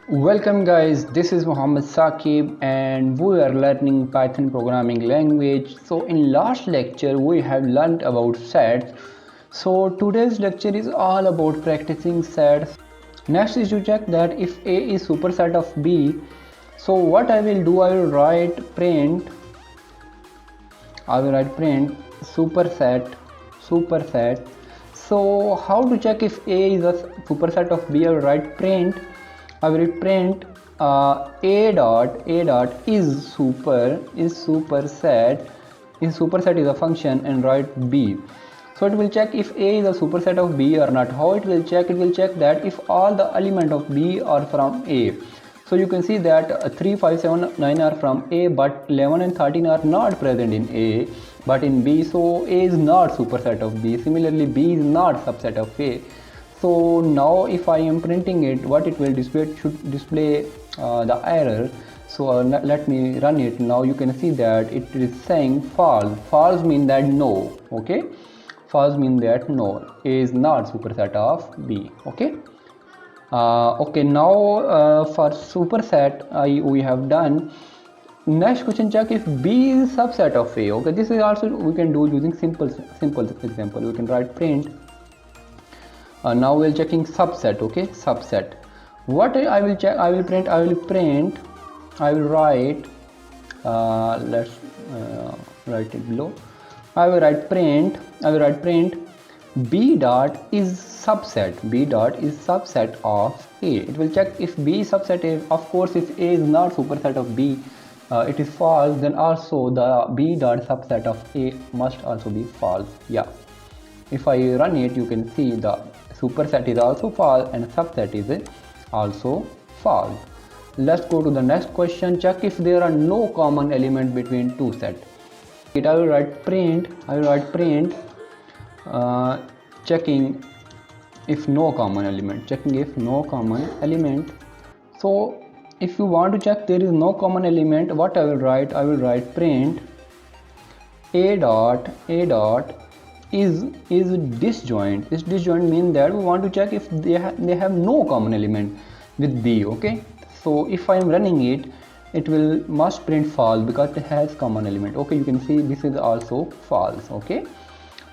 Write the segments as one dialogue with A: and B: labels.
A: Welcome guys, this is Muhammad Saqib and we are learning Python programming language. So in last lecture we have learned about sets. So today's lecture is all about practicing sets. Next is to check that if A is superset of B. So what I will do, I will write print superset. So how to check if A is a superset of B? I will write print. I will print a dot is superset is a function, and write B. So it will check if A is a superset of B or not. How it will check? It will check that if all the element of B are from A. So you can see that 3, 5, 7, 9 are from A, but 11 and 13 are not present in A but in B. So A is not superset of B. Similarly, B is not subset of A. So now if I am printing it, what it will display, it should display the error. So let me run it. Now you can see that it is saying false. False mean that no. Okay, false mean that no, A is not superset of B. Okay. Okay, now for superset we have done. Next question, check if B is subset of A. Okay, this is also we can do using simple example. We can write print. Now we're checking subset. Okay, subset. What I will check? I will print. I will write. Let's write it below. I will write print. B dot is subset. B dot is subset of A. It will check if B is subset A. Of course, if A is not superset of B, it is false. Then also the B dot subset of A must also be false. Yeah. If I run it, you can see the superset is also false and subset is also false. Let's go to the next question. Check if there are no common element between two sets. I will write print. Checking if no common element. So if you want to check there is no common element, what I will write? I will write print a dot is disjoint. This disjoint means that we want to check if they have no common element with B. Okay, so if I am running it, it will must print false because it has common element. Okay, you can see this is also false. Okay,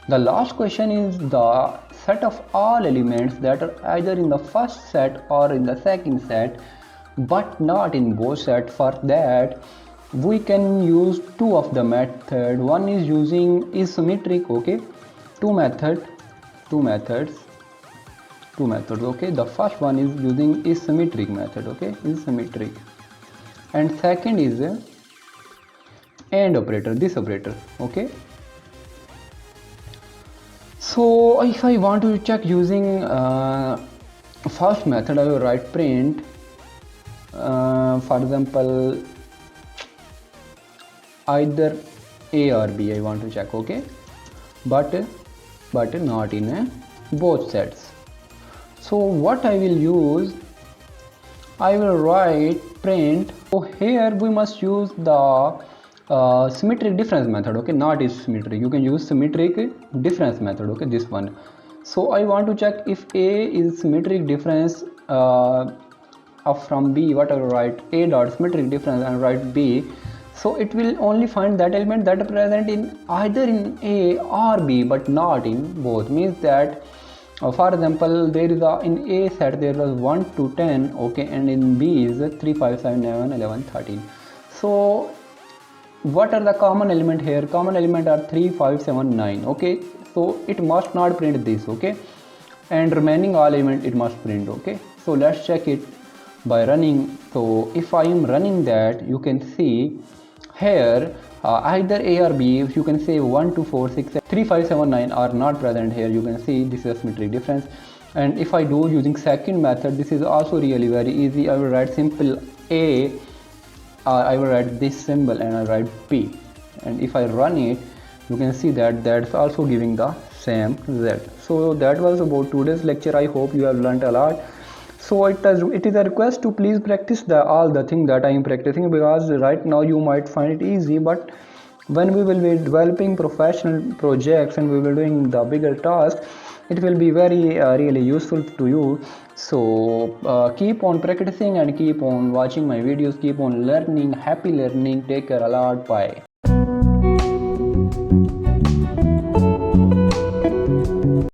A: the last question is the set of all elements that are either in the first set or in the second set but not in both sets. For that we can use two of the method. One is using is symmetric. Okay, two methods. Okay, the first one is using is symmetric method. Okay, is symmetric, and second is AND operator, this operator. Okay, so if I want to check using first method, I will write print. For example, either A or B I want to check. Okay, but not in both sets. So what I will use, I will write print. So here we must use the symmetric difference method. Okay, not is symmetric, you can use symmetric difference method. Okay, this one. So I want to check if A is symmetric difference from B. What I will write? A dot symmetric difference and write B. So it will only find that element that are present in either in A or B but not in both. Means that for example, there is in A set there was 1 to 10. Okay, and in B is 3, 5, 7, 11, 13. So what are the common element here? Common element are 3, 5, 7, 9. Okay, so it must not print this. Okay, and remaining all element it must print. Okay, so let's check it by running. So if I am running that, you can see here either A or B. If you can say 1, 2, 4, 6, 3, 5, 7, 9 are not present here. You can see this is a symmetric difference. And if I do using second method, this is also really very easy. I will write simple A. I will write this symbol and I write B. And if I run it, you can see that that's also giving the same result. So that was about today's lecture. I hope you have learned a lot. So it is a request to please practice all the things that I am practicing, because right now you might find it easy, but when we will be developing professional projects and we will be doing the bigger task, it will be very really useful to you. So keep on practicing and keep on watching my videos, keep on learning. Happy learning. Take care a lot. Bye.